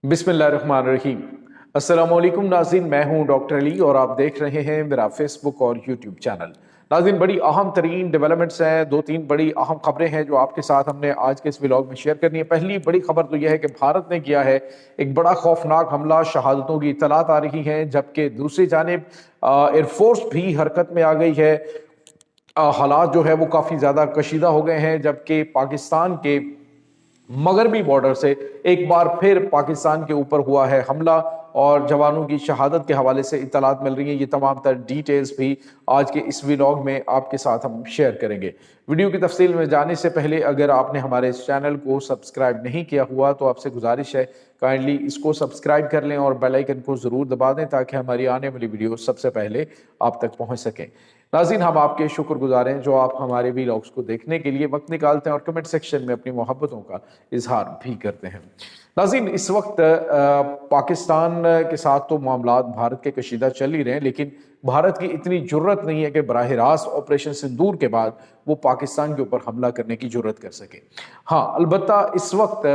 बिस्मिल्लाहिर्रहमानिर्रहीम। अस्सलामुअलैकुम नाज़रीन, मैं हूं डॉक्टर अली और आप देख रहे हैं मेरा फेसबुक और यूट्यूब चैनल। नाज़रीन, बड़ी अहम तरीन डेवलपमेंट्स हैं, दो तीन बड़ी अहम खबरें हैं जो आपके साथ हमने आज के इस व्लॉग में शेयर करनी है। पहली बड़ी खबर तो यह है कि भारत ने किया है एक बड़ा खौफनाक हमला, शहादतों की इत्तलात आ रही हैं, जबकि दूसरी जानिब एयरफोर्स भी हरकत में आ गई है। हालात जो है वो काफ़ी ज़्यादा कशीदा हो गए हैं, जबकि पाकिस्तान के मगरबी बॉर्डर से एक बार फिर पाकिस्तान के ऊपर हुआ है हमला और जवानों की शहादत के हवाले से इत्तलात मिल रही हैं। ये तमाम तर डिटेल्स भी आज के इस व्लॉग में आपके साथ हम शेयर करेंगे। वीडियो की तफसील में जाने से पहले अगर आपने हमारे इस चैनल को सब्सक्राइब नहीं किया हुआ तो आपसे गुजारिश है काइंडली इसको सब्सक्राइब कर लें और बेल आइकन को ज़रूर दबा दें ताकि हमारी आने वाली वीडियो सबसे पहले आप तक पहुँच सकें। नाज़रीन, हम आपके शुक्रगुजार हैं जो आप हमारे व्लॉग्स को देखने के लिए वक्त निकालते हैं और कमेंट सेक्शन में अपनी मोहब्बतों का इजहार भी करते हैं। नाज़रीन, इस वक्त पाकिस्तान के साथ तो मामलात भारत के कशीदा चल ही रहे हैं, लेकिन भारत की इतनी जुर्रत नहीं है कि बराह रास्त ऑपरेशन सिंदूर के बाद वो पाकिस्तान के ऊपर हमला करने की जुर्रत कर सके। हाँ, अलबत्ता इस वक्त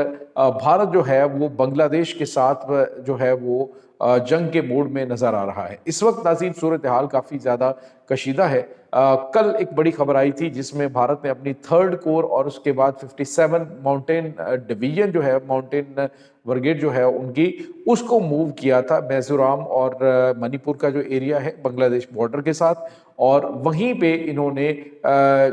भारत जो है वो बांग्लादेश के साथ जो है वो जंग के मोड में नजर आ रहा है। इस वक्त नाज़रीन सूरत हाल काफ़ी ज़्यादा कशीदा है। कल एक बड़ी खबर आई थी जिसमें भारत ने अपनी थर्ड कोर और उसके बाद 57 माउंटेन डिवीजन जो है, माउंटेन ब्रिगेड जो है उनकी, उसको मूव किया था मिजोरम और मणिपुर का जो एरिया है बांग्लादेश बॉर्डर के साथ, और वहीं पे इन्होंने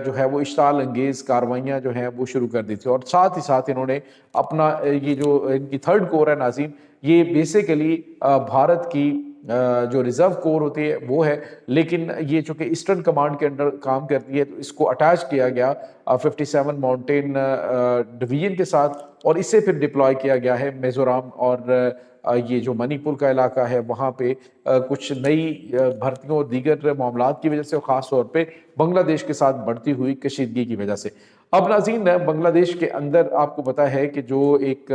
जो है वो इश्ताल अंगेज कार्रवाइयाँ जो हैं वो शुरू कर दी थी। और साथ ही साथ इन्होंने अपना ये जो इनकी थर्ड कोर है नाज़रीन, ये बेसिकली भारत की जो रिजर्व कोर होती है वो है, लेकिन ये चूंकि ईस्टर्न कमांड के अंडर काम करती है तो इसको अटैच किया गया 57 माउंटेन डिवीजन के साथ, और इससे फिर डिप्लॉय किया गया है मिजोरम और ये जो मणिपुर का इलाका है वहाँ पे कुछ नई भर्तियों और दीगर मामलात की वजह से, और ख़ास तौर पे बांग्लादेश के साथ बढ़ती हुई कशीदगी की वजह से। अब नाज़रीन, बांग्लादेश के अंदर आपको पता है कि जो एक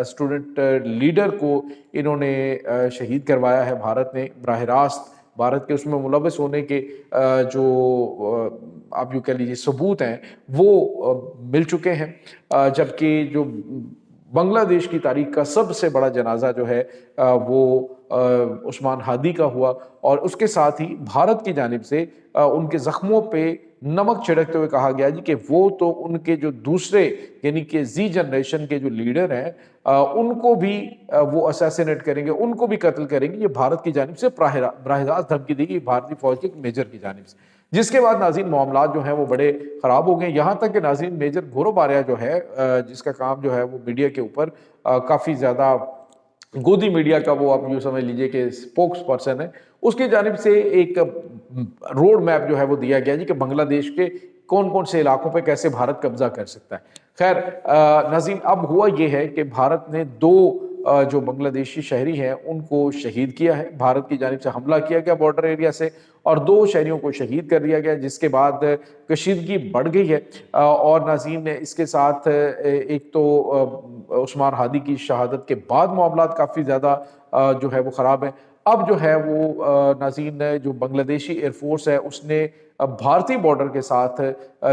स्टूडेंट लीडर को इन्होंने शहीद करवाया है भारत ने, बराह रास्त भारत के उसमें मुलव्वस होने के जो आप यूँ कह लीजिए सबूत हैं वो मिल चुके हैं। जबकि जो बांग्लादेश की तारीख का सबसे बड़ा जनाजा जो है वो उस्मान हादी का हुआ, और उसके साथ ही भारत की जानिब से उनके ज़ख्मों पे नमक छिड़कते हुए कहा गया जी कि वो तो उनके जो दूसरे यानी कि जी जनरेशन के जो लीडर हैं उनको भी वो असैसिनेट करेंगे, उनको भी कत्ल करेंगे। ये भारत की जानिब से बराह रास्त धमकी दी गई भारतीय फौज के मेजर की जानिब से, जिसके बाद नाज़रीन मामलात जो हैं वो बड़े ख़राब हो गए। यहाँ तक कि नाज़रीन मेजर घोरोबारिया जो है जिसका काम जो है वो मीडिया के ऊपर काफ़ी ज़्यादा गोदी मीडिया का वो आप यूँ समझ लीजिए कि स्पोक्स पर्सन है, उसकी जानिब से एक रोड मैप जो है वो दिया गया जी कि बांग्लादेश के कौन कौन से इलाकों पे कैसे भारत कब्जा कर सकता है। खैर नाज़रीन, अब हुआ ये है कि भारत ने दो जो बांग्लादेशी शहरी हैं उनको शहीद किया है, भारत की जानिब से हमला किया गया बॉर्डर एरिया से और दो शहरियों को शहीद कर दिया गया, जिसके बाद कशीदगी बढ़ गई है। और नाज़रीन इसके साथ एक तो उस्मान हादी की शहादत के बाद मामलात काफ़ी ज़्यादा जो है वो ख़राब है। अब जो है वो नाज़रीन जो बांग्लादेशी एयरफोर्स है उसने भारतीय बॉर्डर के साथ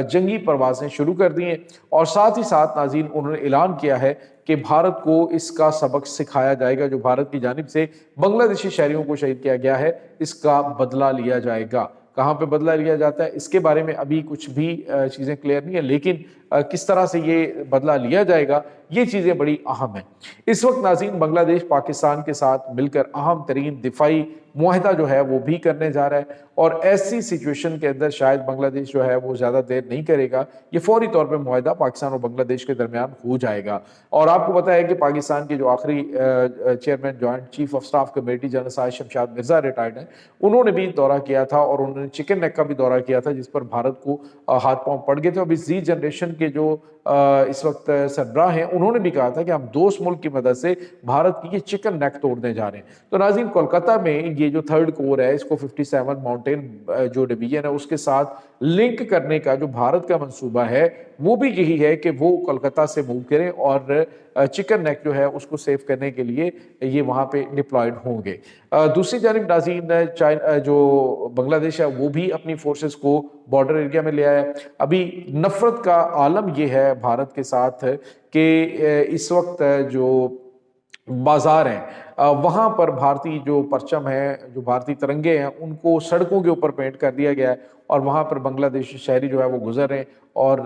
जंगी परवाज़ें शुरू कर दी हैं, और साथ ही साथ नाज़रीन उन्होंने ऐलान किया है कि भारत को इसका सबक सिखाया जाएगा। जो भारत की जानिब से बांग्लादेशी शहरियों को शहीद किया गया है इसका बदला लिया जाएगा। कहाँ पे बदला लिया जाता है इसके बारे में अभी कुछ भी चीज़ें क्लियर नहीं है, लेकिन किस तरह से ये बदला लिया जाएगा ये चीज़ें बड़ी अहम हैं। इस वक्त नाज़रीन बांग्लादेश पाकिस्तान के साथ मिलकर अहम तरीन दिफाई मुआहदा जो है वो भी करने जा रहा है, और ऐसी सिचुएशन के अंदर शायद बांग्लादेश जो है वो ज़्यादा देर नहीं करेगा, ये फौरी तौर पर मुआहदा पाकिस्तान और बांग्लादेश के दरमियान हो जाएगा। और आपको पता है कि पाकिस्तान के जो आखिरी chairman joint chief of staff committee general Sahib Shamshad Mirza retired हैं, उन्होंने भी दौरा किया था और उन्होंने चिकन नेक का भी दौरा किया था जिस पर भारत को हाथ पांव पड़ गए थे। अभी जी जनरेशन के जो इस वक्त सरबराह हैं उन्होंने भी कहा था कि हम दोस्त मुल्क की मदद से भारत की ये चिकन नेक तोड़ने जा रहे हैं। तो नाज़रीन कोलकाता में ये जो थर्ड कोर है इसको 57 माउंटेन जो डिवीजन है उसके साथ लिंक करने का जो भारत का मंसूबा है वो भी यही है कि वो कोलकाता से मूव करें और चिकन नेक जो है उसको सेव करने के लिए ये वहाँ पे डिप्लॉयड होंगे। दूसरी जानिब नाज़रीन चाइना जो बांग्लादेश है वो भी अपनी फोर्सेस को बॉर्डर एरिया में ले आया है। अभी नफरत का आलम ये है भारत के साथ कि इस वक्त जो بازار ہیں وہاں پر بھارتی جو پرچم ہے، جو بھارتی ترنگے ہیں، ان کو سڑکوں کے اوپر پینٹ کر دیا گیا ہے، اور وہاں پر بنگلہ دیشی شہری جو ہے وہ گزر رہے ہیں، اور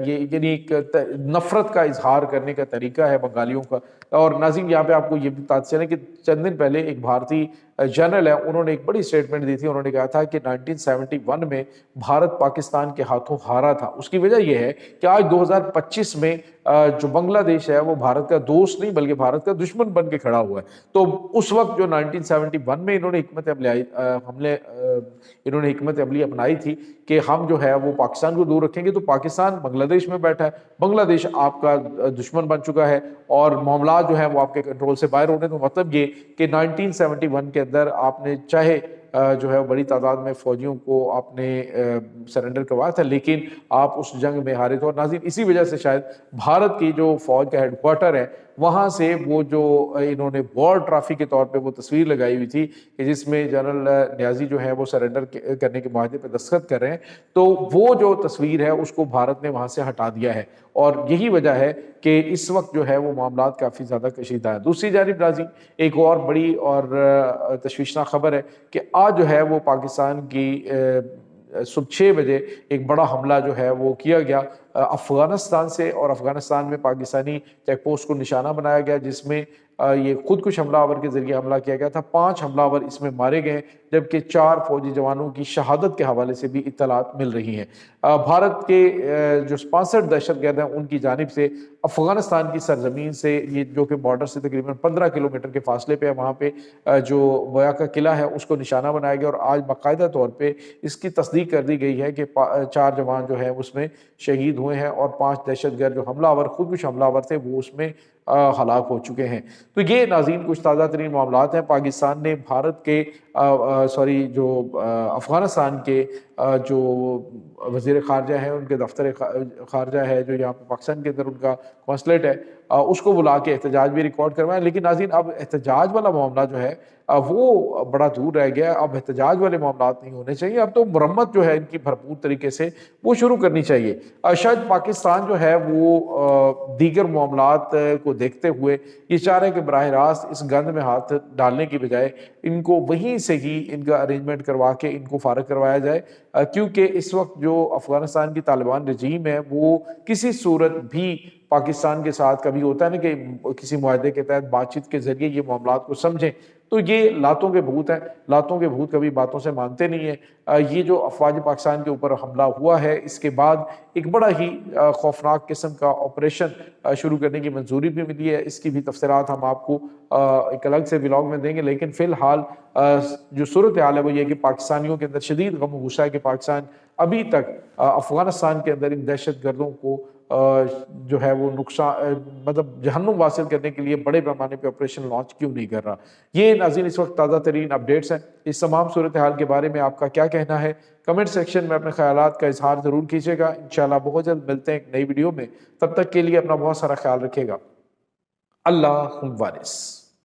یہ یعنی ایک نفرت کا اظہار کرنے کا طریقہ ہے بنگالیوں کا۔ اور ناظرین یہاں پہ آپ کو یہ بھی بتاتے چلیں کہ چند دن پہلے ایک بھارتی جنرل ہے، انہوں نے ایک بڑی سٹیٹمنٹ دی تھی، انہوں نے کہا تھا کہ 1971 میں بھارت پاکستان کے ہاتھوں ہارا تھا۔ اس کی وجہ یہ ہے کہ آج 2025 میں جو بنگلہ دیش ہے وہ بھارت کا دوست نہیں بلکہ بھارت کا دشمن بن کے کھڑا ہوا ہے۔ تو اس وقت جو 1971 میں انہوں نے حکمت عملی اپنائی تھی کہ ہم جو ہے وہ پاکستان کو دور رکھیں گے، تو پاکستان بنگلہ دیش میں بیٹھا ہے، بنگلہ دیش آپ کا دشمن بن چکا ہے، اور معاملات جو ہیں وہ آپ کے کنٹرول سے باہر ہونے۔ تو مطلب یہ کہ 1971 کے اندر آپ نے چاہے جو ہے بڑی تعداد میں فوجیوں کو آپ نے سرنڈر کروایا تھا، لیکن آپ اس جنگ میں ہارے تھے۔ اور ناظرین اسی وجہ سے شاید بھارت کی جو فوج کا ہیڈ کوارٹر ہے وہاں سے وہ جو انہوں نے وار ٹرافی کے طور پہ وہ تصویر لگائی ہوئی تھی کہ جس میں جنرل نیازی جو ہے وہ سرنڈر کرنے کے معاہدے پہ دستخط کر رہے ہیں، تو وہ جو تصویر ہے اس کو بھارت نے وہاں سے ہٹا دیا ہے، اور یہی وجہ ہے کہ اس وقت جو ہے وہ معاملات کافی زیادہ کشیدہ ہیں۔ دوسری جانب ناظرین ایک اور بڑی اور تشویشناک خبر ہے کہ آج جو ہے وہ پاکستان کی صبح 6 بجے ایک بڑا حملہ جو ہے وہ کیا گیا افغانستان سے، اور افغانستان میں پاکستانی چیک پوسٹ کو نشانہ بنایا گیا، جس میں یہ خودکش حملہ آور کے ذریعے حملہ کیا گیا تھا۔ 5 حملہ آور اس میں مارے گئے، جبکہ 4 فوجی جوانوں کی شہادت کے حوالے سے بھی اطلاعات مل رہی ہیں۔ بھارت کے جو سپانسرڈ دہشت گرد ہیں ان کی جانب سے افغانستان کی سرزمین سے، یہ جو کہ بارڈر سے تقریباً 15 کلومیٹر کے فاصلے پہ ہے، وہاں پہ جو بویا کا قلعہ ہے اس کو نشانہ بنایا گیا، اور آج باقاعدہ طور پہ اس کی تصدیق کر دی گئی ہے کہ 4 جوان جو ہیں اس میں شہید ہوئے ہیں، اور 5 دہشت گرد جو حملہ آور خودکش حملہ آور تھے وہ اس میں ہلاک ہو چکے ہیں۔ تو یہ ناظرین کچھ تازہ ترین معاملات ہیں۔ پاکستان نے بھارت کے افغانستان کے جو وزیر خارجہ ہیں، ان کے دفتر خارجہ ہے جو یہاں پہ پاکستان کے اندر ان کا قونصلیٹ ہے، اس کو بلا کے احتجاج بھی ریکارڈ کروایا۔ لیکن ناظرین اب احتجاج والا معاملہ جو ہے وہ بڑا دور رہ گیا ہے، اب احتجاج والے معاملات نہیں ہونے چاہیے، اب تو مرمت جو ہے ان کی بھرپور طریقے سے وہ شروع کرنی چاہیے۔ شاید پاکستان جو ہے وہ دیگر معاملات کو دیکھتے ہوئے یہ چاہ رہے ہیں کہ براہ راست اس گند میں ہاتھ ڈالنے کی بجائے ان کو وہیں سے ہی ان کا ارینجمنٹ کروا کے ان کو فارغ کروایا جائے، کیونکہ اس وقت جو افغانستان کی طالبان رجیم ہے وہ کسی صورت بھی پاکستان کے ساتھ، کبھی ہوتا ہے نا کہ کسی معاہدے کے تحت بات چیت کے ذریعے یہ معاملات کو سمجھیں، تو یہ لاتوں کے بھوت ہیں، لاتوں کے بھوت کبھی باتوں سے مانتے نہیں ہیں۔ یہ جو افواج پاکستان کے اوپر حملہ ہوا ہے اس کے بعد ایک بڑا ہی خوفناک قسم کا آپریشن شروع کرنے کی منظوری بھی ملی ہے، اس کی بھی تفصیلات ہم آپ کو ایک الگ سے ولاگ میں دیں گے، لیکن فی الحال جو صورتحال ہے وہ یہ کہ پاکستانیوں کے اندر شدید غم و غصہ ہے کہ پاکستان ابھی تک افغانستان کے اندر ان دہشت گردوں کو جو ہے وہ نقصان مطلب جہنم واصل کرنے کے لیے بڑے پیمانے پہ آپریشن لانچ کیوں نہیں کر رہا۔ یہ ناظرین اس وقت تازہ ترین اپڈیٹس ہیں۔ اس تمام صورتحال کے بارے میں آپ کا کیا کہنا ہے؟ کمنٹ سیکشن میں اپنے خیالات کا اظہار ضرور کیجیے گا۔ انشاءاللہ بہت جلد ملتے ہیں ایک نئی ویڈیو میں، تب تک کے لیے اپنا بہت سارا خیال رکھیے گا۔ اللہ حافظ۔